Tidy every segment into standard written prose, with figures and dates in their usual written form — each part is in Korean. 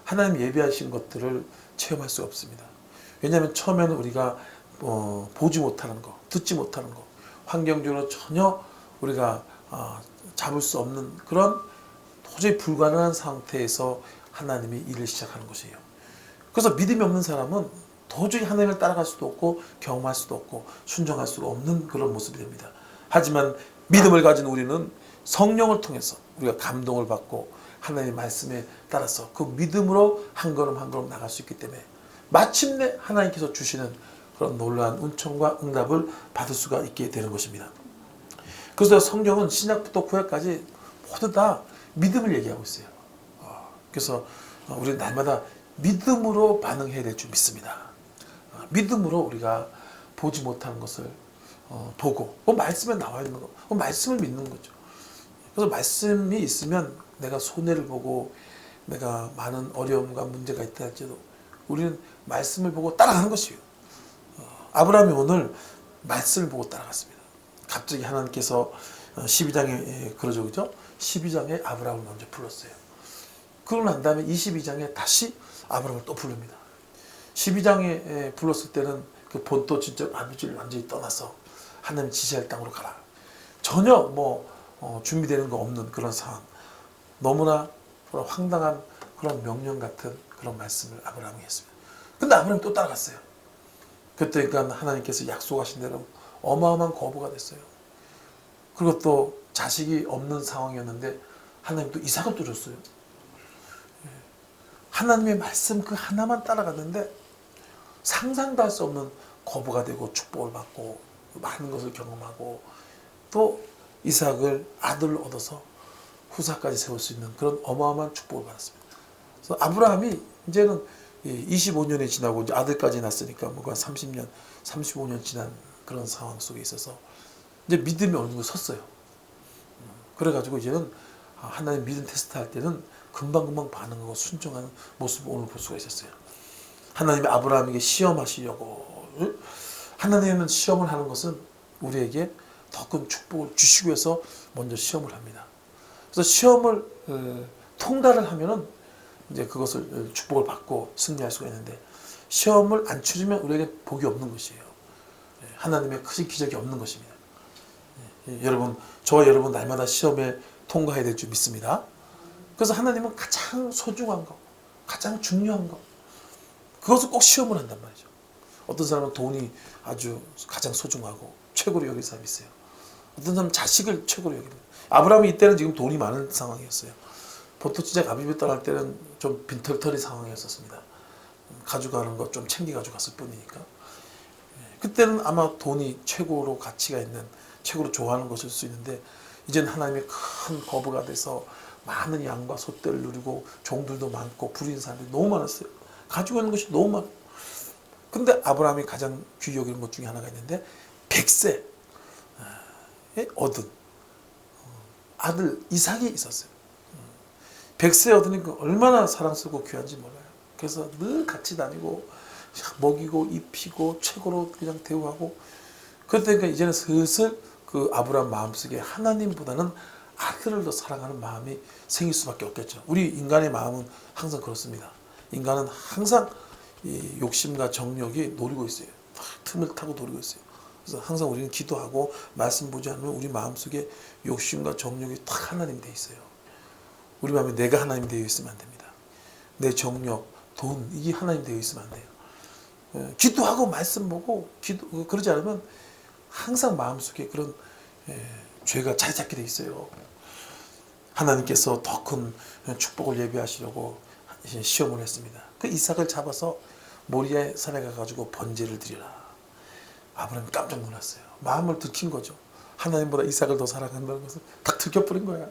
하나님 예비하신 것들을 체험할 수 없습니다. 왜냐하면 처음에는 우리가 보지 못하는 거, 듣지 못하는 거, 환경적으로 전혀 우리가 잡을 수 없는 그런 도저히 불가능한 상태에서 하나님이 일을 시작하는 것이에요. 그래서 믿음이 없는 사람은 도저히 하나님을 따라갈 수도 없고 경험할 수도 없고 순종할 수가 없는 그런 모습이 됩니다. 하지만 믿음을 가진 우리는 성령을 통해서 우리가 감동을 받고 하나님의 말씀에 따라서 그 믿음으로 한 걸음 한 걸음 나갈 수 있기 때문에 마침내 하나님께서 주시는 그런 놀라운 은총과 응답을 받을 수가 있게 되는 것입니다. 그래서 성경은 신약부터 구약까지 모두 다 믿음을 얘기하고 있어요. 그래서 우리는 날마다 믿음으로 반응해야 될 줄 믿습니다. 믿음으로 우리가 보지 못하는 것을 보고 말씀에 나와 있는 거, 말씀을 믿는 거죠. 그래서 말씀이 있으면 내가 손해를 보고 내가 많은 어려움과 문제가 있다 할지라도 우리는 말씀을 보고 따라가는 것이에요. 아브라함이 오늘 말씀을 보고 따라갔습니다. 갑자기 하나님께서 12장에 그러죠, 그죠? 12장에 아브라함을 먼저 불렀어요. 그러고 난 다음에 22장에 다시 아브라함을 또 부릅니다. 12장에 불렀을 때는 그 본토 진짜 아버지를 완전히 떠나서 하나님 지시할 땅으로 가라. 전혀 준비되는 거 없는 그런 상황. 너무나 황당한 그런 명령 같은 그런 말씀을 아브라함이 했습니다. 근데 아브라함이 또 따라갔어요. 그때 그러니까 하나님께서 약속하신 대로 어마어마한 거부가 됐어요. 그리고 또 자식이 없는 상황이었는데 하나님 또 이삭을 또 줬어요. 하나님의 말씀 그 하나만 따라갔는데 상상도 할 수 없는 거부가 되고 축복을 받고 많은 것을 경험하고 또 이삭을 아들로 얻어서 후사까지 세울 수 있는 그런 어마어마한 축복을 받았습니다. 그래서 아브라함이 이제는 25년이 지나고 이제 아들까지 낳았으니까 뭔가 30년, 35년 지난 그런 상황 속에 있어서 이제 믿음이 어느 정도 섰어요. 그래가지고 이제는 하나님 믿음 테스트 할 때는 금방금방 반응하고 순종하는 모습을 오늘 볼 수가 있었어요. 하나님이 아브라함에게 시험하시려고, 하나님은 시험을 하는 것은 우리에게 더 큰 축복을 주시기 위해서 먼저 시험을 합니다. 그래서 시험을 통과를 하면은 이제 그것을 축복을 받고 승리할 수가 있는데 시험을 안 치르면 우리에게 복이 없는 것이에요. 하나님의 크신 기적이 없는 것입니다. 여러분, 저와 여러분 날마다 시험에 통과해야 될 줄 믿습니다. 그래서 하나님은 가장 소중한 거, 가장 중요한 거, 그것을 꼭 시험을 한단 말이죠. 어떤 사람은 돈이 아주 가장 소중하고 최고로 여길 사람이 있어요. 어떤 사람은 자식을 최고로 여깁니다. 아브라함이 이때는 지금 돈이 많은 상황이었어요. 보통 진짜 아비집에 떠날 때는 좀 빈털터리 상황이었었습니다. 가져가는 것 좀 챙겨 가져갔을 뿐이니까. 그때는 아마 돈이 최고로 가치가 있는, 최고로 좋아하는 것일 수 있는데 이제는 하나님의 큰 거부가 돼서 많은 양과 소떼를 누리고 종들도 많고 부린 사람들이 너무 많았어요. 가지고 있는 것이 너무 많아요. 근데 아브라함이 가장 귀히 여기는 것 중에 하나가 있는데 100세에 얻은 아들 이삭이 있었어요. 100세에 얻으니까 얼마나 사랑스럽고 귀한지 몰라요. 그래서 늘 같이 다니고 먹이고 입히고 최고로 그냥 대우하고 그러니까 이제는 슬슬 그 아브라함 마음속에 하나님보다는 아들을 더 사랑하는 마음이 생길 수밖에 없겠죠. 우리 인간의 마음은 항상 그렇습니다. 인간은 항상 이 욕심과 정욕이 노리고 있어요. 틈을 타고 노리고 있어요. 그래서 항상 우리는 기도하고 말씀 보지 않으면 우리 마음속에 욕심과 정욕이 딱 하나님 돼 있어요. 우리 마음에 내가 하나님 되어 있으면 안 됩니다. 내 정욕, 돈 이게 하나님 되어 있으면 안 돼요. 기도하고 말씀 보고 그러지 않으면 항상 마음속에 그런 죄가 자리 잡게 돼 있어요. 하나님께서 더 큰 축복을 예비하시려고 시험을 했습니다. 그 이삭을 잡아서 모리아의 산에 가가지고 번제를 드리라. 아브라함이 깜짝 놀랐어요. 마음을 들킨 거죠. 하나님보다 이삭을 더 사랑한다는 것을 딱 들켜버린 거야.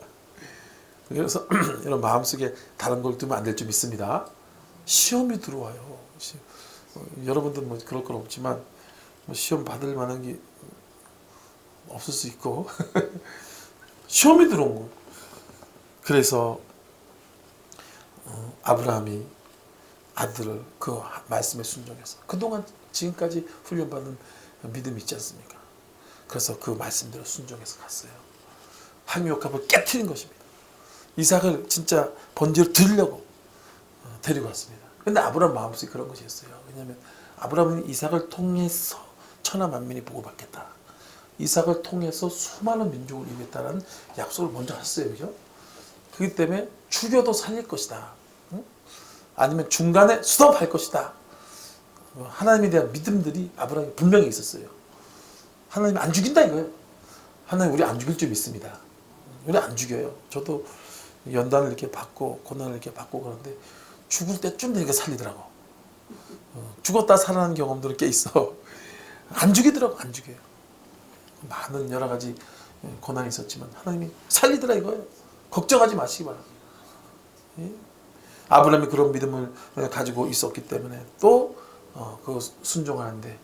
그래서 이런 마음속에 다른 걸 두면 안 될 줄 믿습니다. 시험이 들어와요. 여러분들 뭐 그럴 건 없지만 시험 받을 만한 게 없을 수 있고 시험이 들어온 거. 그래서 아브라함이 아들을 그 말씀에 순종해서 그동안 지금까지 훈련받은 믿음이 있지 않습니까? 그래서 그 말씀대로 순종해서 갔어요. 항유옥합을 깨트린 것입니다. 이삭을 진짜 번제로 드리려고 데리고 왔습니다. 근데 아브라함 마음속에 그런 것이 있어요. 왜냐하면 아브라함은 이삭을 통해서 천하 만민이 복을받겠다. 이삭을 통해서 수많은 민족을 이루겠다는 약속을 먼저 했어요. 그죠? 그렇기 때문에 죽여도 살릴 것이다. 응? 아니면 중간에 스톱할 것이다. 하나님에 대한 믿음들이 아브라함이 분명히 있었어요. 하나님이 안 죽인다 이거예요. 하나님 우리 안 죽일 줄 믿습니다. 우리 안 죽여요. 저도 연단을 이렇게 받고 고난을 이렇게 받고 그러는데 죽을 때쯤 되니까 살리더라고. 죽었다 살아나는 경험들이 꽤 있어. 안 죽이더라고. 안 죽여요. 많은 여러 가지 고난이 있었지만 하나님이 살리더라 이거예요. 걱정하지 마시기 바랍니다. 예? 아브라함이 그런 믿음을 가지고 있었기 때문에 또 그 순종하는데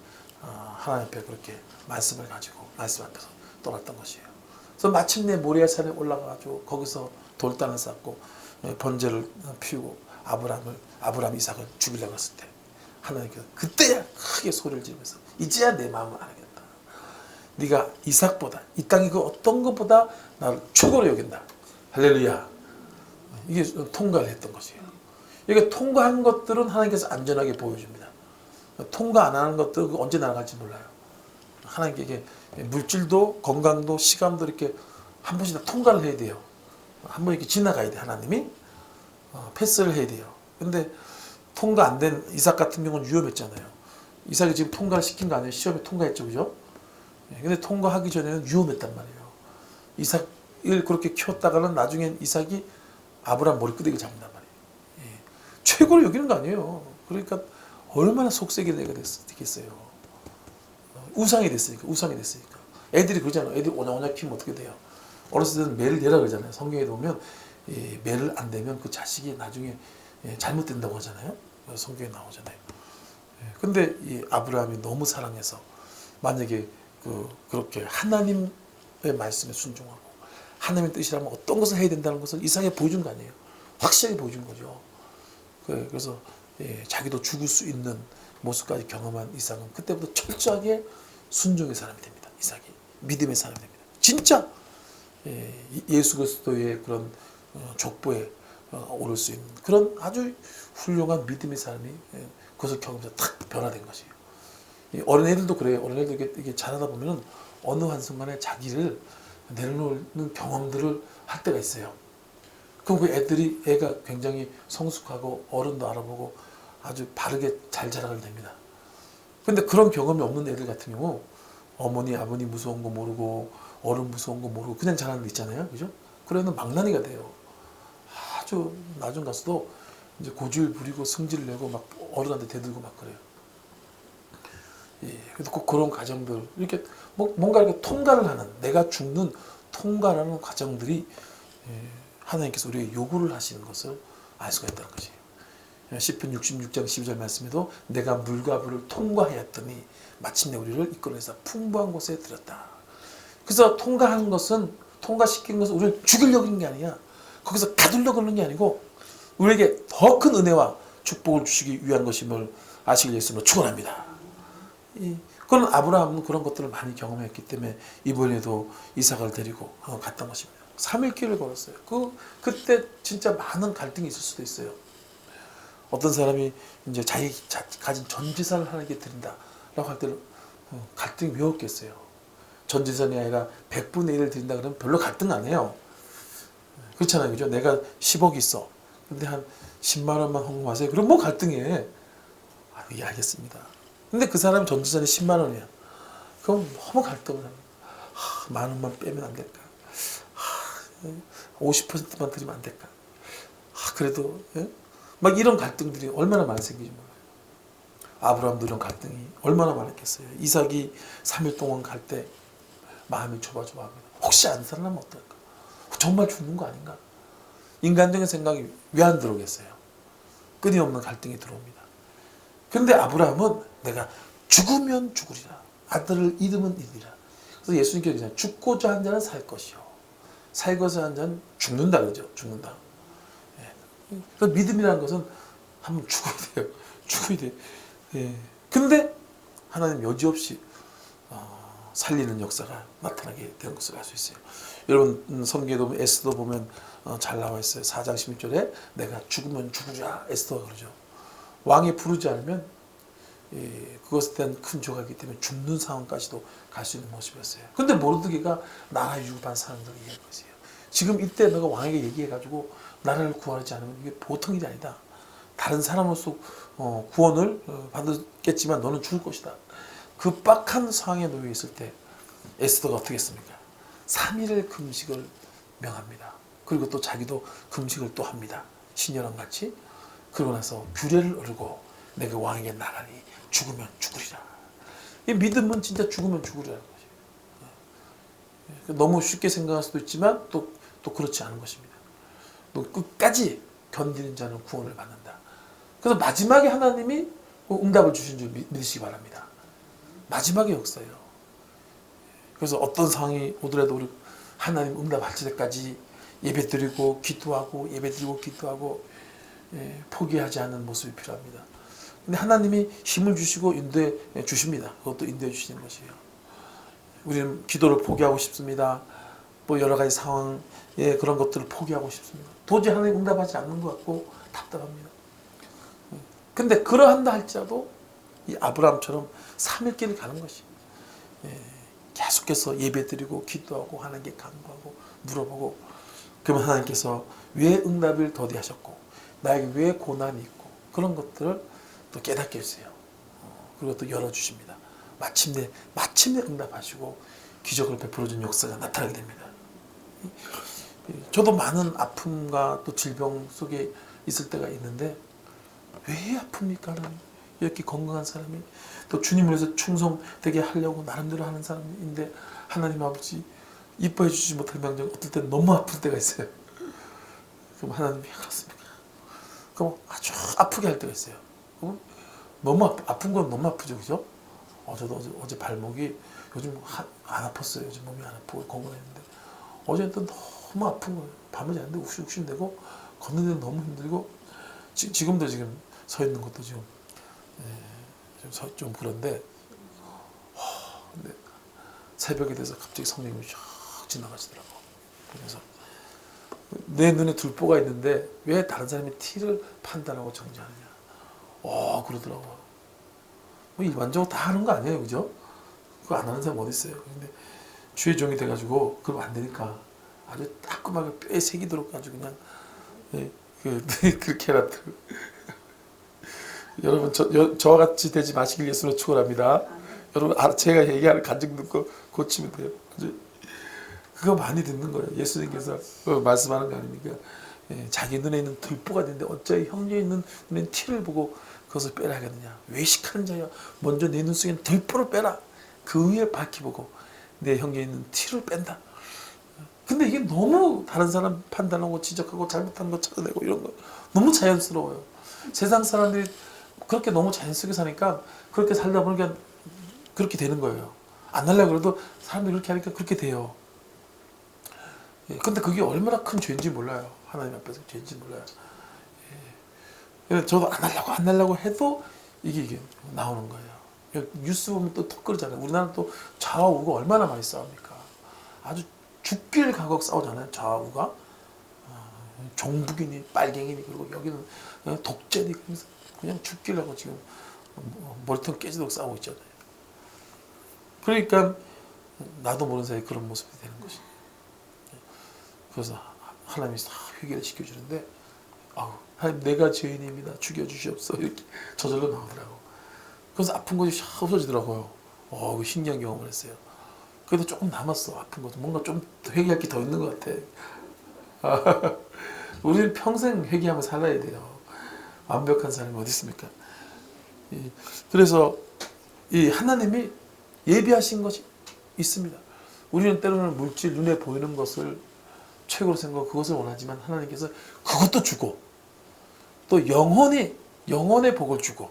하나님 앞에 그렇게 말씀을 가지고 말씀 앞에서 떠났던 것이에요. 그래서 마침내 모리아산에 올라가가지고 거기서 돌단을 쌓고 번제를 피우고 아브라함 이삭을 죽이려고 했을 때 하나님께서 그때야 크게 소리를 지르면서 이제야 내 마음을 알겠다. 네가 이삭보다 이 땅이 그 어떤 것보다 나를 최고로 여긴다. 할렐루야. 이게 통과를 했던 것이에요. 이게 통과한 것들은 하나님께서 안전하게 보여줍니다. 통과 안 하는 것들은 언제 나아갈지 몰라요. 하나님께 이게 물질도 건강도 시간도 이렇게 한 번씩 다 통과를 해야 돼요. 한 번 이렇게 지나가야 돼. 하나님이 패스를 해야 돼요. 근데 통과 안 된 이삭 같은 경우는 위험했잖아요. 이삭이 지금 통과를 시킨 거 아니에요. 시험에 통과했죠. 그죠? 근데 통과하기 전에는 위험했단 말이에요. 이삭을 그렇게 키웠다가는 나중엔 이삭이 아브라함 머리끄댕이 잡는단 말이에요. 최고로 여기는 거 아니에요. 그러니까 얼마나 속색이 내가 됐겠어요. 우상이 됐으니까. 애들이 그러잖아요. 애들이 오냐오냐 키우면 어떻게 돼요? 어렸을 때는 매를 내라 그러잖아요. 성경에 보면 매를 안 대면 그 자식이 나중에 잘못된다고 하잖아요. 성경에 나오잖아요. 근데 이 아브라함이 너무 사랑해서 만약에 그렇게 하나님의 말씀에 순종하고 하나님의 뜻이라면 어떤 것을 해야 된다는 것을 이삭에 보여준 거 아니에요. 확실하게 보여준 거죠. 그래서 자기도 죽을 수 있는 모습까지 경험한 이삭은 그때부터 철저하게 순종의 사람이 됩니다. 이삭이 믿음의 사람이 됩니다. 진짜 예수 그리스도의 그런 족보에 오를 수 있는 그런 아주 훌륭한 믿음의 사람이 그것을 경험해서 탁 변화된 것이에요. 어린애들도 그래요. 어린애들 이게 자라다 보면은 어느 한순간에 자기를 내려놓는 경험들을 할 때가 있어요. 그럼 그 애가 굉장히 성숙하고 어른도 알아보고 아주 바르게 잘 자라게 됩니다. 근데 그런 경험이 없는 애들 같은 경우 어머니, 아버니 무서운 거 모르고 어른 무서운 거 모르고 그냥 자라는 데 있잖아요. 그죠? 그러면 망나니가 돼요. 아주 나중 가서도 이제 고집을 부리고 성질을 내고 막 어른한테 대들고 막 그래요. 그래서 꼭 그런 과정들 이렇게 뭔가 이렇게 통과를 하는 내가 죽는 통과라는 과정들이 하나님께서 우리에게 요구를 하시는 것을 알 수가 있다는 것이에요. 시편 66장 12절 말씀에도 내가 물과 불을 통과하였더니 마침내 우리를 이끌어내서 풍부한 곳에 들였다. 그래서 통과한 것은 통과시킨 것은 우리를 죽이려고 하는 게 아니야. 거기서 가두려고 하는 게 아니고 우리에게 더 큰 은혜와 축복을 주시기 위한 것임을 아시길 예수님으로 축원합니다. 그런 아브라함은 그런 것들을 많이 경험했기 때문에 이번에도 이삭을 데리고 갔던 것입니다. 3일 길을 걸었어요. 그때 진짜 많은 갈등이 있을 수도 있어요. 어떤 사람이 이제 자기 가진 전 재산을 하나님께 드린다라고 할 때는 갈등이 왜 없겠어요? 전 재산이 아니라 100분의 1을 드린다 그러면 별로 갈등 안 해요. 그렇잖아요. 그죠? 내가 10억이 있어. 근데 한 10만 원만 헌금하세요. 그럼 뭐 갈등해? 예, 알겠습니다. 근데 그 사람이 전 재산이 10만 원이야. 그럼 너무 갈등을 합니다. 만 원만 빼면 안 될까? 50%만 드리면 안 될까? 그래도 막 이런 갈등들이 얼마나 많이 생기지 몰라요. 아브라함도 이런 갈등이 얼마나 많았겠어요. 이삭이 3일 동안 갈 때 마음이 조바조바합니다. 혹시 안 살아나면 어떨까? 정말 죽는 거 아닌가? 인간적인 생각이 왜 안 들어오겠어요? 끊임없는 갈등이 들어옵니다. 근데 아브라함은 내가 죽으면 죽으리라. 아들을 잃으면 잃으리라. 그래서 예수님께서 그냥 죽고자 한 자는 살 것이요. 살고자 한 자는 죽는다 그러죠. 죽는다. 그래서 믿음이라는 것은 한번 죽어야 돼요. 죽어야 돼. 근데 하나님 여지없이 살리는 역사가 나타나게 되는 것을 알 수 있어요. 여러분 성경에도 보면 에스더 보면 잘 나와 있어요. 4장 16절에 내가 죽으면 죽으라 에스더가 그러죠. 왕이 부르지 않으면 그것에 대한 큰 조각이기 때문에 죽는 상황까지도 갈 수 있는 모습이었어요. 근데 모르드게가 나라 유업한 사람들을 얘기한 거예요. 지금 이때 너가 왕에게 얘기해가지고 나라를 구하지 않으면 이게 보통 일이 아니다. 다른 사람으로서 구원을 받았겠지만 너는 죽을 것이다. 그 빡한 상황에 놓여 있을 때 에스더가 어떻게 했습니까? 3일을 금식을 명합니다. 그리고 또 자기도 금식을 또 합니다. 신녀랑 같이. 그러고 나서 규례를 어르고 내가 왕에게 나가니 죽으면 죽으리라. 이 믿음은 진짜 죽으면 죽으리라는 것이에요. 너무 쉽게 생각할 수도 있지만 또 그렇지 않은 것입니다. 또 끝까지 견디는 자는 구원을 받는다. 그래서 마지막에 하나님이 응답을 주신 줄 믿으시기 바랍니다. 마지막의 역사예요. 그래서 어떤 상황이 오더라도 우리 하나님 응답하실 때까지 예배드리고 기도하고 예배드리고 기도하고 포기하지 않는 모습이 필요합니다. 근데 하나님이 힘을 주시고 인도해 주십니다. 그것도 인도해 주시는 것이에요. 우리는 기도를 포기하고 싶습니다. 뭐 여러 가지 상황에 그런 것들을 포기하고 싶습니다. 도저히 하나님 응답하지 않는 것 같고 답답합니다. 근데 그러한다 할지라도 이 아브라함처럼 3일 길을 가는 것이 계속해서 예배드리고 기도하고 하나님께 간구하고 물어보고 그러면 하나님께서 왜 응답을 더디하셨고 나에게 왜 고난이 있고 그런 것들을 또 깨닫게 해주세요. 그리고 또 열어주십니다. 마침내 응답하시고 기적을 베풀어준 역사가 나타나게 됩니다. 저도 많은 아픔과 또 질병 속에 있을 때가 있는데 왜 아픕니까? 하나님? 이렇게 건강한 사람이 또 주님을 위해서 충성되게 하려고 나름대로 하는 사람인데 하나님 아버지 이뻐해 주지 못할 망정 어떨 때는 너무 아플 때가 있어요. 그럼 하나님이 그렇습니까? 그럼 아주 아프게 할 때가 있어요. 너무 아픈 건 너무 아프죠, 그죠? 저도 어제 발목이 요즘 안 아팠어요. 요즘 몸이 안 아프고 건강했는데 어제는 또 너무 아픈 거예요. 밤을 자는데 욱신욱신되고 걷는 데는 너무 힘들고 지금도 지금 서 있는 것도 지금 좀 그런데 근데 새벽이 돼서 갑자기 성령님이 쫙 지나가시더라고. 그래서 내 눈에 들보가 있는데 왜 다른 사람이 티를 판단하고 정지하느냐. 그러더라고. 뭐 일반적으로 다 하는 거 아니에요, 그죠? 그거 안 하는 사람 어디 있어요? 근데 주의 종이 돼가지고 그러면 안 되니까 아주 따끔하게 뼈에 새기도록 아주 그냥 그렇게 해놨더라고. 여러분 저와 같이 되지 마시길 예수로 축원합니다. 여러분 제가 얘기하는 간증 듣고 고치면 돼요. 그거 많이 듣는 거예요. 예수님께서 말씀하는 거 아닙니까? 자기 눈에 있는 들보가 있는데 어찌 형제 있는 눈에 티를 보고 그것을 빼라 하겠느냐. 외식하는 자여 먼저 내 눈 속에 들보를 빼라. 그 위에 밝히보고 내 형제 있는 티를 뺀다. 근데 이게 너무 다른 사람 판단하고 지적하고 잘못하는 거 찾아내고 이런 거 너무 자연스러워요. 세상 사람들이 그렇게 너무 자연스럽게 사니까 그렇게 살다 보니까 그렇게 되는 거예요. 안 하려고 그래도 사람들이 그렇게 하니까 그렇게 돼요. 근데 그게 얼마나 큰 죄인지 몰라요. 하나님 앞에서 죄인지 몰라요. 저도 안 하려고 해도 이게 나오는 거예요. 뉴스 보면 또 그러잖아요. 우리나라는 또 좌와 우가 얼마나 많이 싸웁니까? 아주 죽길 각오하고 싸우잖아요. 좌와 우가. 종북이니 빨갱이니 그리고 여기는 독재니 그냥 죽길 하고 지금 머리통 깨지도록 싸우고 있잖아요. 그러니까 나도 모르는 사이에 그런 모습이 되는 것이에요. 그래서 하나님이 다 회개를 시켜주는데 하나님 내가 죄인입니다. 죽여주시옵소서 이렇게 저절로 나오더라고. 그래서 아픈 것이 샥 없어지더라고요. 그 신기한 경험을 했어요. 그래도 조금 남았어. 아픈 것도 뭔가 좀 회개할 게 더 있는 것 같아. 우리는 평생 회개하며 살아야 돼요. 완벽한 사람이 어디 있습니까? 그래서 이 하나님이 예비하신 것이 있습니다. 우리는 때로는 물질 눈에 보이는 것을 최고로 생각하고 그것을 원하지만 하나님께서 그것도 주고 또 영혼의 복을 주고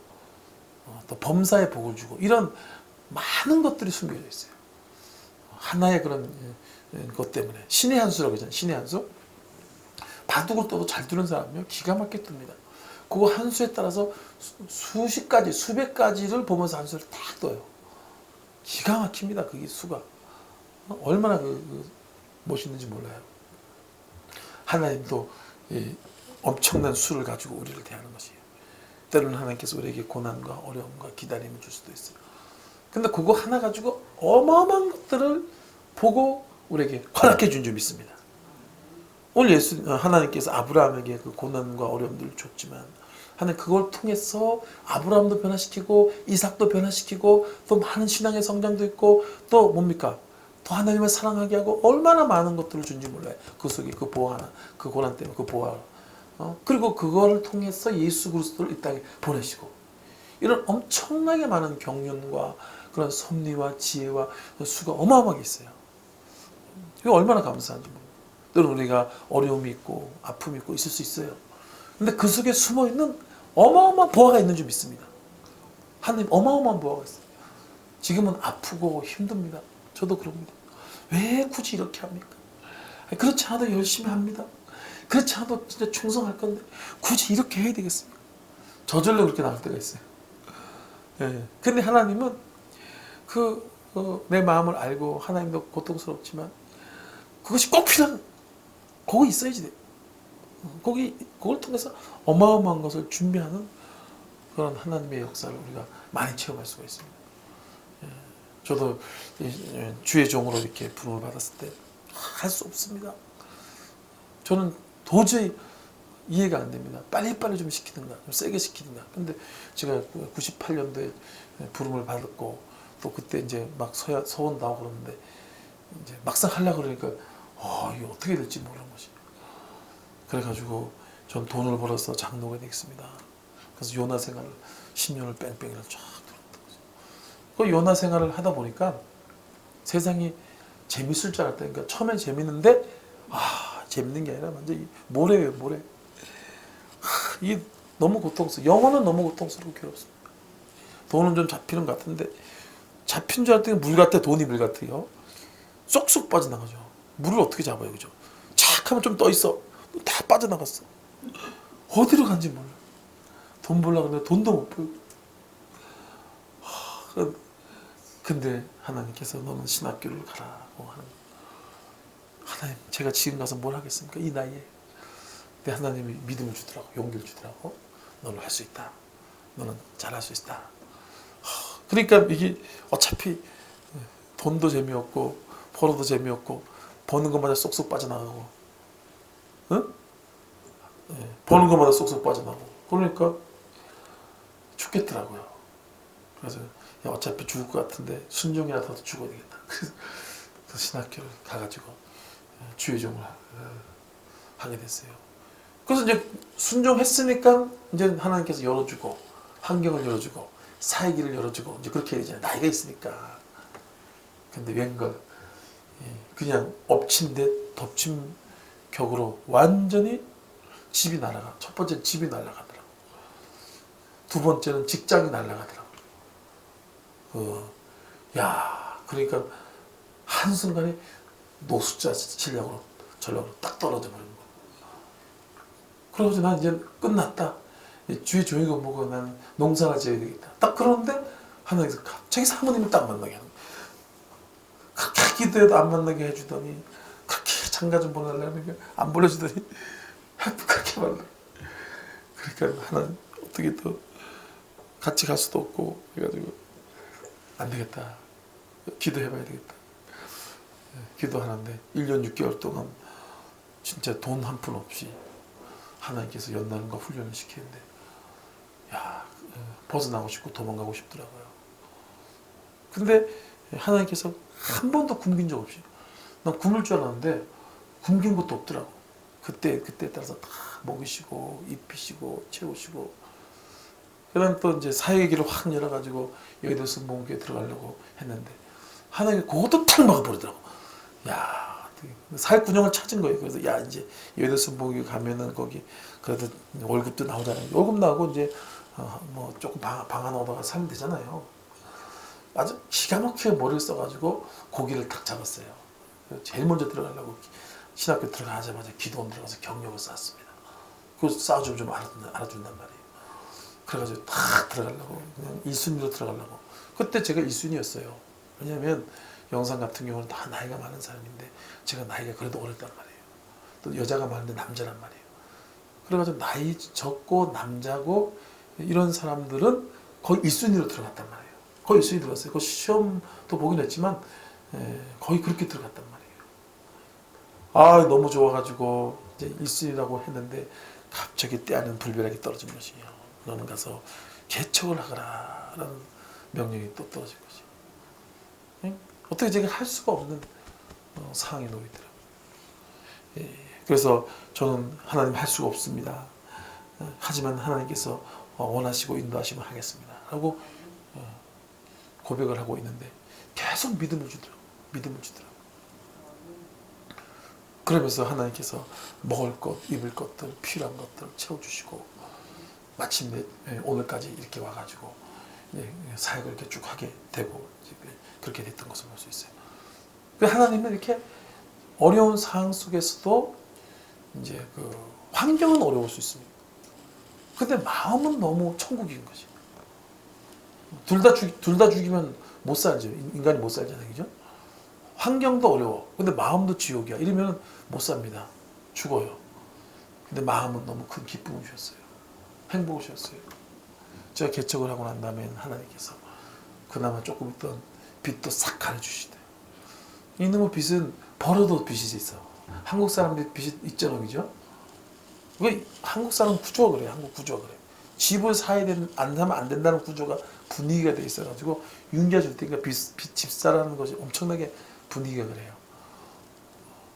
또 범사의 복을 주고 이런 많은 것들이 숨겨져 있어요. 하나의 그런 것 때문에 신의 한 수라고 하잖아요. 신의 한 수. 바둑을 떠도 잘 두는 사람이요 기가 막히게 둡니다. 그거 한 수에 따라서 수십 가지, 수백 가지를 보면서 한 수를 딱 떠요. 기가 막힙니다. 그게 수가. 얼마나 멋있는지 몰라요. 하나님도 이 엄청난 수를 가지고 우리를 대하는 것이에요. 때로는 하나님께서 우리에게 고난과 어려움과 기다림을 줄 수도 있어요. 근데 그거 하나 가지고 어마어마한 것들을 보고 우리에게 허락해 준 줄 믿습니다. 오늘 하나님께서 아브라함에게 그 고난과 어려움들을 줬지만 하나님 그걸 통해서 아브라함도 변화시키고 이삭도 변화시키고 또 많은 신앙의 성장도 있고 또 뭡니까? 또 하나님을 사랑하게 하고 얼마나 많은 것들을 준지 몰라요. 그 속에 그 보화 하나, 그 고난 때문에 그 보화. 그리고 그거를 통해서 예수 그리스도를 이 땅에 보내시고 이런 엄청나게 많은 경륜과 그런 섭리와 지혜와 수가 어마어마하게 있어요. 이거 얼마나 감사한지 모릅니다. 때로는 우리가 어려움이 있고 아픔이 있고 있을 수 있어요. 근데 그 속에 숨어있는 어마어마한 보화가 있는 줄 믿습니다. 하나님 어마어마한 보화가 있어요. 지금은 아프고 힘듭니다. 저도 그럽니다. 왜 굳이 이렇게 합니까? 그렇지 않아도 열심히 합니다. 그렇지 않아도 진짜 충성할 건데 굳이 이렇게 해야 되겠습니까? 저절로 그렇게 나올 때가 있어요. 예. 근데 하나님은 내 마음을 알고 하나님도 고통스럽지만 그것이 꼭 필요한 거기 있어야지 돼. 그걸 통해서 어마어마한 것을 준비하는 그런 하나님의 역사를 우리가 많이 체험할 수가 있습니다. 예. 저도 주의 종으로 이렇게 부름을 받았을 때 할 수 없습니다. 저는 도저히 이해가 안 됩니다. 빨리빨리 좀 시키든가, 좀 세게 시키든가. 근데 제가 98년도에 부름을 받았고, 또 그때 이제 막 서원 나오고 그러는데, 이제 막상 하려고 그러니까, 이게 어떻게 될지 모르는 것이. 그래가지고, 전 돈을 벌어서 장로가 되겠습니다. 그래서 요나 생활을 10년을 뺑뺑이를 쫙 돌았던 거죠. 그 요나 생활을 하다 보니까 세상이 재밌을 줄 알았다니까. 처음엔 재밌는데, 재밌는 게 아니라 완전 모래예요, 모래. 이게 너무 고통스러워. 영혼은 너무 고통스럽고 괴롭습니다. 돈은 좀 잡히는 것 같은데 잡힌 줄 알았더니 물 같아. 돈이 물 같아요. 쏙쏙 빠져나가죠. 물을 어떻게 잡아요, 그죠? 착 하면 좀 떠 있어. 다 빠져나갔어. 어디로 간지 몰라. 돈 벌려고 하는데 돈도 못 벌고. 근데 하나님께서 너는 신학교를 가라고 하는. 하나님, 제가 지금 가서 뭘 하겠습니까? 이 나이에. 근데 하나님이 믿음을 주더라고, 용기를 주더라고. 너는 할 수 있다. 너는 잘할 수 있다. 그러니까 이게 어차피 돈도 재미없고 벌어도 재미없고 버는 것마다 쏙쏙 빠져나가고, 응? 버는 것마다 쏙쏙 빠져나가고 그러니까 죽겠더라고요. 그래서 어차피 죽을 것 같은데 순종이라도 죽어야 되겠다. 그래서 신학교를 가가지고 주의 종을 하게 됐어요. 그래서 이제 순종했으니까 이제 하나님께서 열어주고 환경을 열어주고 사의 길을 열어주고 이제 그렇게 해야 되잖아요. 나이가 있으니까. 근데 웬걸 그냥 엎친 데 덮친 격으로 완전히 집이 날아가. 첫 번째는 집이 날아가더라고. 두 번째는 직장이 날아가더라고. 그러니까 한순간에 노숙자 전략으로 딱 떨어져 버리는 거야. 그러고서 난 이제 끝났다. 주의 종이고 뭐고 난 농사를 지어야 되겠다. 딱 그러는데 하나님께서 갑자기 사모님을 딱 만나게 하는 거야. 그렇게 기도해도 안 만나게 해주더니, 그렇게 장가 좀 보내려면 안 보내주더니 그렇게 만나. 그러니까 하나님 어떻게 또 같이 갈 수도 없고 해가지고 안 되겠다. 기도해봐야 되겠다. 기도하는데 1년 6개월 동안 진짜 돈 한 푼 없이 하나님께서 연단과 훈련을 시키는데 벗어나고 싶고 도망가고 싶더라고요. 근데 하나님께서 한 번도 굶긴 적 없이, 난 굶을 줄 알았는데 굶긴 것도 없더라고. 그때에 따라서 다 먹이시고 입히시고 채우시고. 그다음 또 이제 사역의 길을 확 열어가지고 여의도 순복음교회 들어가려고 했는데 하나님이 그것도 탁 막아버리더라고. 사역군형을 찾은 거예요. 그래서 이제 여의도 순복음교회 가면은 거기 그래도 월급도 나오잖아요. 월급 나오고 이제 뭐 조금 방 하나 얻어가 살면 되잖아요. 아주 기가 막히게 머리를 써가지고 고기를 탁 잡았어요. 제일 먼저 들어가려고 신학교 들어가자마자 기도원 들어가서 경력을 쌓았습니다. 그걸 쌓아주면 좀 알아준단 말이에요. 그래가지고 탁 들어가려고 그냥 1순위로 들어가려고. 그때 제가 1순위였어요. 왜냐하면 영상 같은 경우는 다 나이가 많은 사람인데 제가 나이가 그래도 어렸단 말이에요. 또 여자가 많은데 남자란 말이에요. 그래가지고 나이 적고 남자고 이런 사람들은 거의 1순위로 들어갔단 말이에요. 거의 1순위 들어갔어요. 그 시험도 보긴 했지만 거의 그렇게 들어갔단 말이에요. 아 너무 좋아가지고 이제 1순위라고 했는데 갑자기 때아닌 불벼락이 떨어진 것이요. 너는 가서 개척을 하거라 라는 명령이 또 떨어진 것이. 응? 어떻게 제가 할 수가 없는 상황에 놓이더라고요. 예, 그래서 저는 하나님 할 수가 없습니다. 하지만 하나님께서 원하시고 인도하시면 하겠습니다. 라고 고백을 하고 있는데 계속 믿음을 주더라고요. 믿음을 주더라고요. 그러면서 하나님께서 먹을 것, 입을 것들, 필요한 것들 채워주시고 마침내 오늘까지 이렇게 와가지고 사역을 이렇게 쭉 하게 되고 그렇게 됐던 것을 볼 수 있어요. 하나님은 이렇게 어려운 상황 속에서도 이제 그 환경은 어려울 수 있습니다. 근데 마음은 너무 천국인 거지. 둘 다 죽이면 못 살죠. 인간이 못 살잖아요, 그죠? 환경도 어려워. 근데 마음도 지옥이야. 이러면 못 삽니다. 죽어요. 근데 마음은 너무 큰 기쁨을 주셨어요. 행복을 주셨어요. 제가 개척을 하고 난 다음에 하나님께서 그나마 조금 있던 빚도 싹 가려주시대. 이놈의 빚은 벌어도 빚이 있어. 한국 사람들이 빚이 있잖아, 그죠? 왜 한국 사람 구조가 그래? 한국 구조가 그래. 집을 안 사면 안 된다는 구조가 분위기가 돼 있어가지고 윤기가 줄 때니까 집 사라는 것이 엄청나게 분위기가 그래요.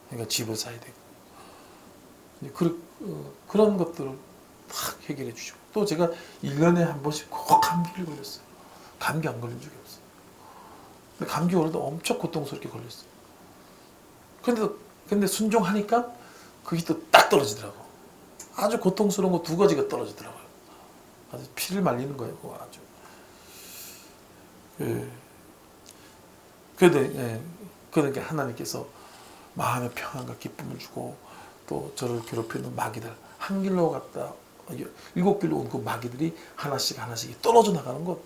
그러니까 집을 사야 되고 그런 것들을 딱 해결해 주시고 또 제가 1년에 한 번씩 꼭 감기를 걸렸어요. 감기 안 걸린 적이 없어요. 근데 감기 걸려도 엄청 고통스럽게 걸렸어요. 근데 순종하니까 그게 또 딱 떨어지더라고. 아주 고통스러운 거 2가지가 떨어지더라고요. 아주 피를 말리는 거예요. 그거 아주. 예. 그러니까 하나님께서 마음의 평안과 기쁨을 주고 또 저를 괴롭히는 마귀들 한 길로 갔다 7길로 온 그 마귀들이 하나씩 떨어져 나가더라고요.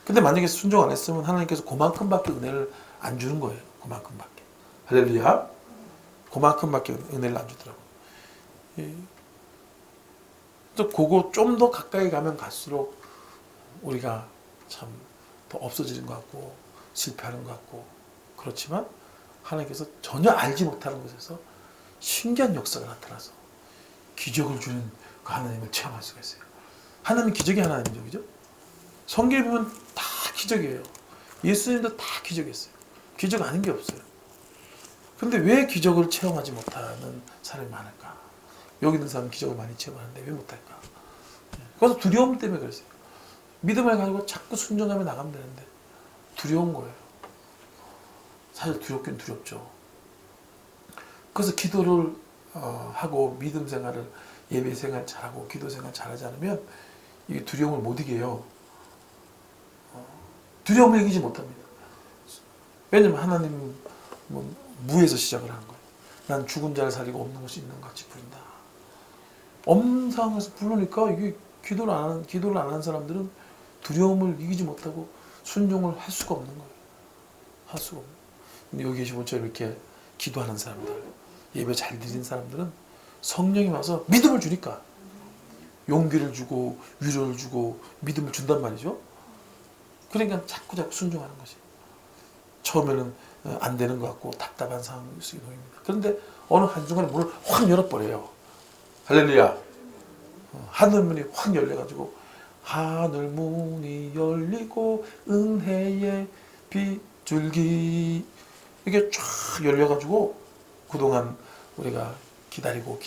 근데 만약에 순종 안 했으면 하나님께서 그만큼밖에 은혜를 안 주는 거예요. 그만큼밖에. 할렐루야. 그만큼밖에 은혜를 안 주더라고요. 예. 또 그거 좀 더 가까이 가면 갈수록 우리가 참 더 없어지는 것 같고 실패하는 것 같고 그렇지만 하나님께서 전혀 알지 못하는 곳에서 신기한 역사가 나타나서 기적을 주는 그 하나님을 체험할 수가 있어요. 하나님은 기적이 하나님이죠. 그죠? 성경에 보면 다 기적이에요. 예수님도 다 기적이었어요. 기적 아닌 게 없어요. 근데 왜 기적을 체험하지 못하는 사람이 많을까? 여기 있는 사람은 기적을 많이 체험하는데 왜 못할까? 그래서 두려움 때문에 그랬어요. 믿음을 가지고 자꾸 순종하며 나가면 되는데 두려운 거예요. 사실 두렵긴 두렵죠. 그래서 기도를 하고 믿음 생활을 예배 생활 잘하고 기도 생활 잘하지 않으면 이게 두려움을 못 이겨요. 두려움을 이기지 못합니다. 왜냐면 하나님은 무에서 시작을 하는 거예요. 난 죽은 자를 살리고 없는 것이 있는 것 같이 부른다. 없는 상황에서 부르니까 이게 기도를 안 하는 사람들은 두려움을 이기지 못하고 순종을 할 수가 없는 거예요. 할 수가 없는. 근데 여기 계신 분처럼 이렇게 기도하는 사람들, 예배 잘 드린 사람들은 성령이 와서 믿음을 주니까 용기를 주고 위로를 주고 믿음을 준단 말이죠. 그러니까 자꾸 순종하는 것이. 처음에는 안 되는 것 같고 답답한 상황이 놓입니다. 그런데 어느 한순간에 문을 확 열어버려요. 할렐루야. 하늘문이 확 열려가지고 하늘문이 열리고 은혜의 빗줄기 이게 쫙 열려가지고 그동안 우리가 기다리던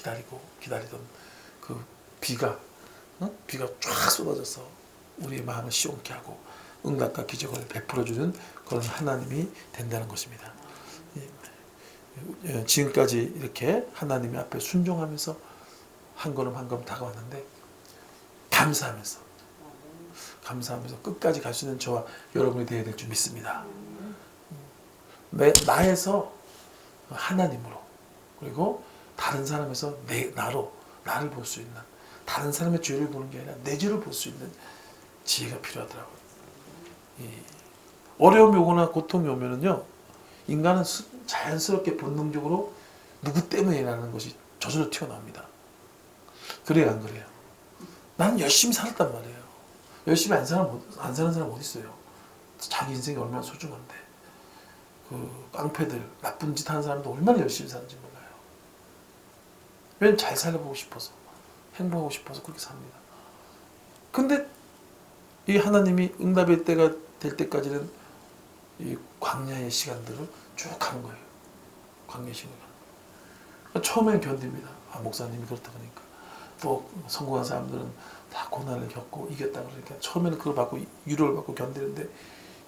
그 비가 쫙 쏟아져서 우리의 마음을 시원케 하고 응답과 기적을 베풀어주는 그런 하나님이 된다는 것입니다. 지금까지 이렇게 하나님 앞에 순종하면서 한 걸음 한 걸음 다가왔는데 감사하면서 끝까지 갈 수 있는 저와 여러분이 되어야 될 줄 믿습니다. 나에서 하나님으로 그리고 다른 사람에서 나를 볼 수 있는 다른 사람의 죄를 보는 게 아니라 내 죄를 볼 수 있는 지혜가 필요하더라고요. 어려움이 오거나 고통이 오면은요, 인간은 자연스럽게 본능적으로 누구 때문이라는 것이 저절로 튀어나옵니다. 그래요, 안 그래요? 나는 열심히 살았단 말이에요. 열심히 안 사는 사람 어디 있어요? 자기 인생이 얼마나 소중한데. 그 깡패들, 나쁜 짓 하는 사람도 얼마나 열심히 사는지 몰라요. 왜냐면 잘 살아보고 싶어서, 행복하고 싶어서 그렇게 삽니다. 근데 이 하나님이 응답의 때가 될 때까지는 이 광야의 시간들을 쭉 가는 거예요. 광야의 시간을 가는 거예요. 처음엔 견딥니다. 아, 목사님이 그렇다 그러니까. 또 성공한 사람들은 다 고난을 겪고 이겼다 그러니까 처음에는 그걸 받고 위로를 받고 견디는데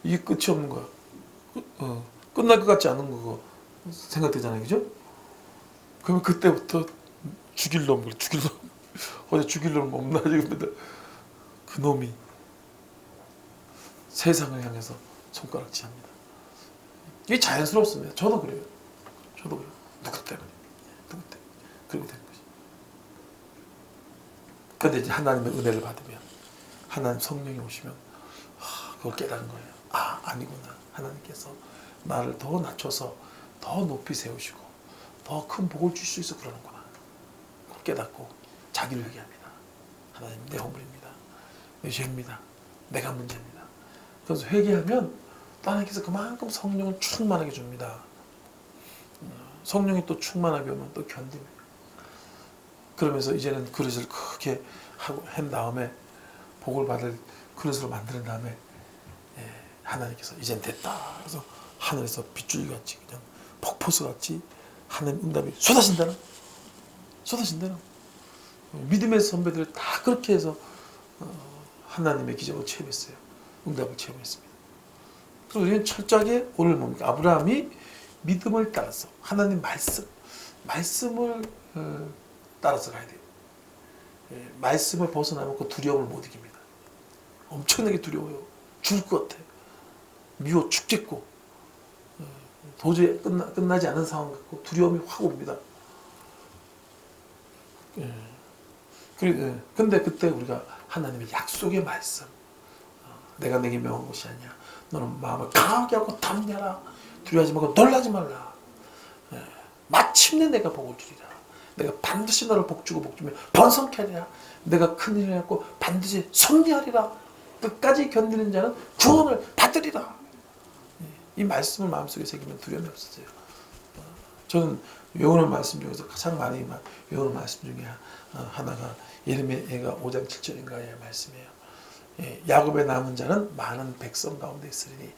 이게 끝이 없는 거야. 끝날 것 같지 않은 거 생각되잖아요, 그죠? 그러면 그때부터 죽일 놈, 어제 죽일 놈 없나 지금부터 그 놈이 세상을 향해서 손가락질합니다. 이게 자연스럽습니다. 저도 그래요. 누구 때문에 그렇게 되는 거지. 그런데 이제 하나님의 은혜를 받으면 하나님 성령이 오시면 그걸 깨닫는 거예요. 아, 아니구나. 하나님께서 나를 더 낮춰서 더 높이 세우시고 더 큰 복을 줄 수 있어 그러는구나. 그걸 깨닫고 자기를 회개합니다. 하나님, 내 허물입니다. 내 죄입니다. 내가 문제입니다. 그래서 회개하면 하나님께서 그만큼 성령을 충만하게 줍니다. 성령이 또 충만하게 오면 또 견딥니다. 그러면서 이제는 그릇을 크게 하고 한 다음에 복을 받을 그릇으로 만드는 다음에 하나님께서 이젠 됐다. 그래서 하늘에서 빗줄기같이 그냥 폭포수같이 하나님 응답이 쏟아진다는 믿음의 선배들 다 그렇게 해서 하나님의 기적을 체험했어요. 응답을 체험했습니다. 그리고 우리는 철저하게 오늘 뭡니까? 아브라함이 믿음을 따라서 하나님 말씀을 따라서 가야 돼요. 말씀을 벗어나면 그 두려움을 못 이깁니다. 엄청나게 두려워요. 죽을 것 같아. 미워 죽겠고 도저히 끝나지 않은 상황 같고 두려움이 확 옵니다. 근데 그때 우리가 하나님의 약속의 말씀, 내가 내게 명한 것이 아니야. 너는 마음을 강하게 하고 담대하라. 두려워하지 말고 놀라지 말라. 마침내 내가 복을 주리라. 내가 반드시 너를 복주고 복주며 번성케 하리라. 내가 큰일을 했고 반드시 승리하리라. 끝까지 견디는 자는 구원을 받으리라. 이 말씀을 마음속에 새기면 두려움이 없어져요. 저는 외우는 말씀 중에서 가장 많이 외우는 말씀 중에 하나가 예레미야 5장 7절인가의 말씀이에요. 야곱의 남은 자는 많은 백성 가운데 있으리니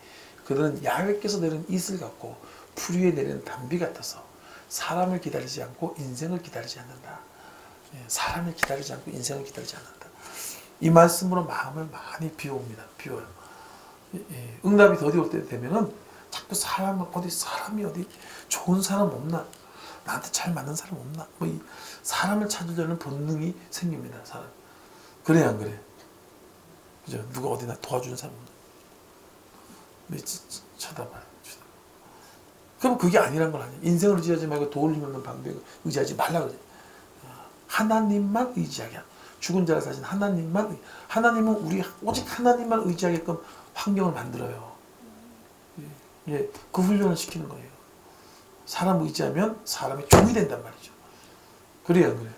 그들은 야훼께서 내린 이슬 같고 풀 위에 내리는 단비 같아서 사람을 기다리지 않고 인생을 기다리지 않는다. 사람을 기다리지 않고 인생을 기다리지 않는다. 이 말씀으로 마음을 많이 비워옵니다. 비워요. 응답이 더디 올 때 되면은 자꾸 사람이 어디 좋은 사람 없나? 나한테 잘 맞는 사람 없나? 뭐 이 사람을 찾으려는 본능이 생깁니다. 사람. 그래 안 그래? 그죠? 누가 어디나 도와주는 사람 없나? 쳐다봐요. 그럼 그게 아니란 건 아니에요. 인생을 의지하지 말고 도움을 받는 방법에 의지하지 말라 그래. 하나님만 의지하게. 죽은 자를 사신 하나님만. 하나님은 우리 오직 하나님만 의지하게끔 환경을 만들어요. 그 훈련을 시키는 거예요. 사람 의지하면 사람이 종이 된단 말이죠. 그래요, 안 그래요?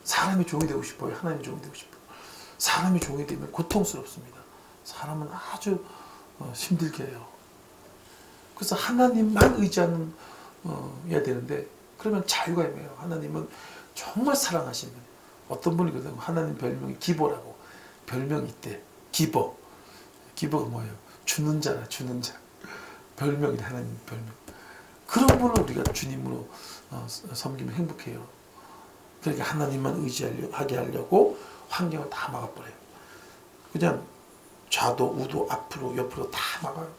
사람이 종이 되고 싶어요. 하나님이 종이 되고 싶어요. 사람이 종이 되면 고통스럽습니다. 사람은 아주 힘들게 해요. 그래서 하나님만 의지하는 해야 되는데 그러면 자유가 임해요. 하나님은 정말 사랑하시는 분이에요. 어떤 분이 그러더라고요. 하나님 별명이 기보라고. 별명이 있대. 기보가 뭐예요? 주는 자라, 주는 자. 별명이래, 하나님 별명. 그런 분을 우리가 주님으로 섬기면 행복해요. 그러니까 하나님만 의지하게 하려고 환경을 다 막아버려요. 그냥 좌도 우도 앞으로 옆으로 다 막아요.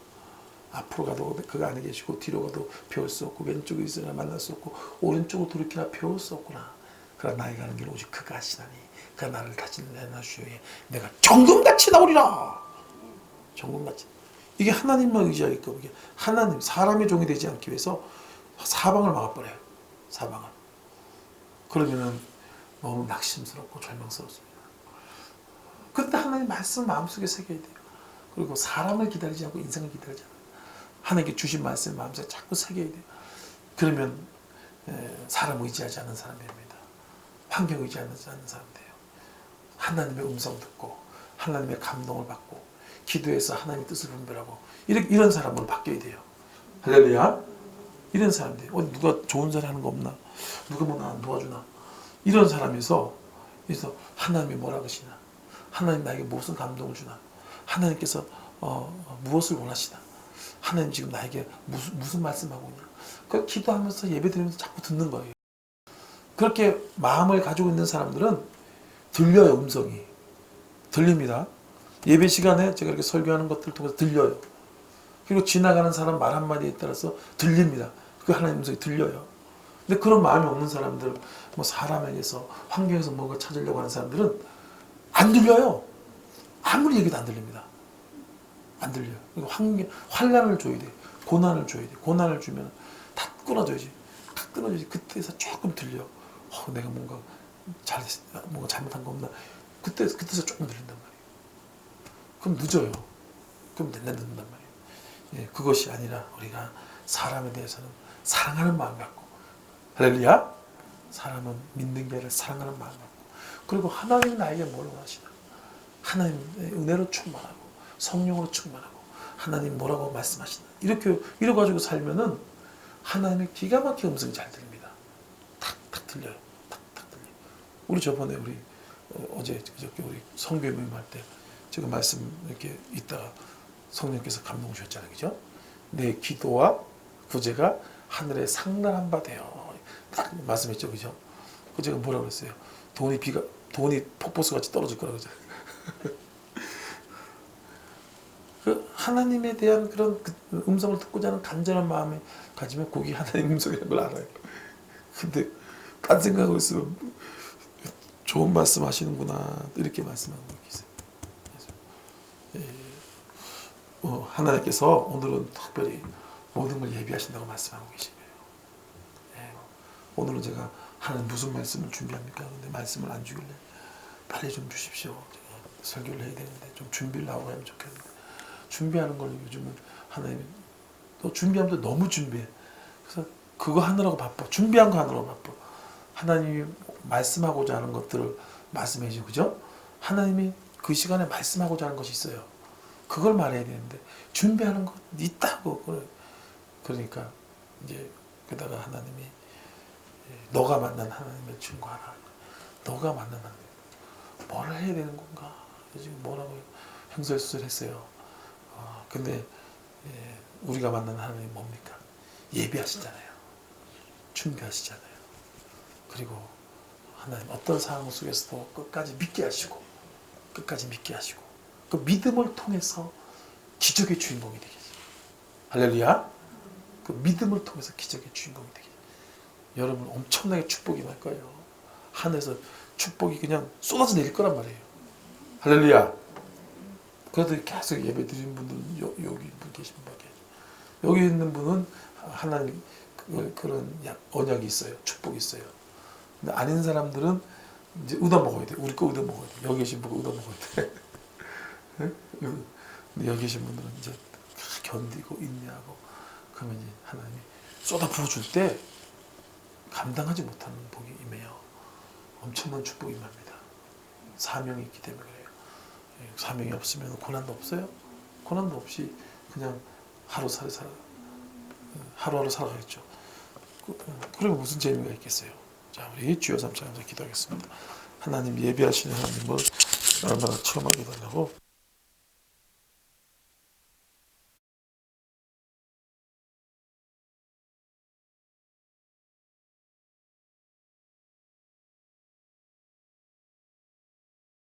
앞으로 가도 그가 안에 계시고 뒤로 가도 배울 수 없고 왼쪽에 있으나 만날 수 없고 오른쪽으로 돌이키나 배울 수 없구나. 그러나 나의 가는 길 오직 그가 하시나니 그가 나를 다시는 내나 주에 내가 정금같이 나오리라. 정금같이. 이게 하나님만 의지하게끔 이게 하나님 사람의 종이 되지 않기 위해서 사방을 막아버려요. 사방을. 그러면은 너무 낙심스럽고 절망스럽습니다. 그런데 하나님 말씀 마음속에 새겨야 돼요. 그리고 사람을 기다리지 않고 인생을 기다리지 않아요. 하나님께 주신 말씀 마음속에 자꾸 새겨야 돼요. 그러면 사람 의지하지 않는 사람이 됩니다. 환경 의지하지 않는 사람이 돼요. 하나님의 음성 듣고 하나님의 감동을 받고 기도해서 하나님의 뜻을 분별하고 이런 사람으로 바뀌어야 돼요. 할렐루야. 이런 사람들 누가 좋은 소리 하는 거 없나? 누가 뭐 나 도와주나? 이런 사람에서 그래서 하나님이 뭐라 그러시나? 하나님 나에게 무슨 감동을 주나? 하나님께서 무엇을 원하시나? 하나님 지금 나에게 무슨 말씀하고 있냐? 그 기도하면서 예배드리면서 자꾸 듣는 거예요. 그렇게 마음을 가지고 있는 사람들은 들려요. 음성이 들립니다. 예배 시간에 제가 이렇게 설교하는 것들을 통해서 들려요. 그리고 지나가는 사람 말 한마디에 따라서 들립니다. 그 하나님 음성이 들려요. 근데 그런 마음이 없는 사람들, 뭐 사람에게서, 환경에서 뭔가 찾으려고 하는 사람들은 안 들려요. 아무리 얘기도 안 들립니다. 안 들려요. 환란을 줘야 돼. 고난을 줘야 돼. 고난을 주면 다 끊어줘야지. 다 끊어줘야지. 그때서 조금 들려. 내가 뭔가 잘못한 거 없나. 그때서 조금 들린단 말이에요. 그럼 늦어요. 그럼 내내 듣는단 말이에요. 예, 그것이 아니라 우리가 사람에 대해서는 사랑하는 마음 갖고, 할렐루야. 사람은 믿는 게 아니라 사랑하는 마음 갖고, 그리고 하나님이 나에게 뭘 원하시나? 하나님의 은혜로 충만하고 성령으로 충만하고 하나님 뭐라고 말씀하시나? 이래 가지고 살면은 하나님의 기가 막힌 음성이 잘 들립니다. 탁탁 들려요. 탁탁 들려요. 우리 저번에 어제 그저께 우리 성교 모임할 때 제가 말씀 이렇게 있다가 성령께서 감동 주셨잖아요. 그죠? 내 기도와 구제가 하늘에 상달한 바 되어. 딱 말씀했죠. 그죠? 그 제가 뭐라고 그랬어요? 돈이 폭포수 같이 떨어질 거라고 그러죠. 그 하나님에 대한 그런 음성을 듣고자 하는 간절한 마음을 가지면 거기 하나님 음성이라는 걸 알아요. 근데 딴 생각하고 있으면 좋은 말씀 하시는구나 이렇게 말씀하고 계세요. 하나님께서 오늘은 특별히 모든 걸 예비하신다고 말씀하고 계신 거예요. 예. 오늘은 제가 하나님 무슨 말씀을 준비합니까? 근데 말씀을 안 주길래 빨리 좀 주십시오. 제가 설교를 해야 되는데 좀 준비를 하고 하면 좋겠는데 준비하는 걸 요즘은 하나님 또 준비하면 너무 준비해. 그래서 그거 하느라고 바빠. 준비한 거 하느라고 바빠. 하나님이 말씀하고자 하는 것들을 말씀해 주시고, 그죠? 하나님이 그 시간에 말씀하고자 하는 것이 있어요. 그걸 말해야 되는데 준비하는 거 있다고. 그러니까 이제 그러다가 하나님이 너가 만난 하나님을 증거하라. 너가 만난 하나님 뭘 해야 되는 건가? 지금 뭐라고 형설수설했어요. 근데 우리가 만난 하나님이 뭡니까? 예비하시잖아요. 준비하시잖아요. 그리고 하나님 어떤 상황 속에서도 끝까지 믿게 하시고 그 믿음을 통해서 기적의 주인공이 되겠어요. 할렐루야. 그 믿음을 통해서 기적의 주인공이 되겠어요. 여러분 엄청나게 축복이 날 거예요. 하늘에서 축복이 그냥 쏟아져 내릴 거란 말이에요. 할렐루야. 그래도 계속 예배 드리는 분들은 여기 계신 분밖에. 여기 있는 분은 하나님 그런 언약이 있어요. 축복이 있어요. 근데 아닌 사람들은 이제 얻어 먹어야 돼. 우리 거 얻어 먹어야 돼. 여기 계신 분 얻어 먹어야 돼. 근데 여기 계신 분들은 이제 견디고 인내하고 그러면 이제 하나님이 쏟아 부어줄 때 감당하지 못하는 복이 임해요. 엄청난 축복이 임합니다. 사명이 있기 때문에 그래요. 사명이 없으면 고난도 없어요. 고난도 없이 그냥 하루하루 살아가겠죠. 그리고 무슨 재미가 있겠어요. 자, 우리 주여 삼창하면서 기도하겠습니다. 하나님 예비하시는 하나님을 얼마나 체험하게 달라고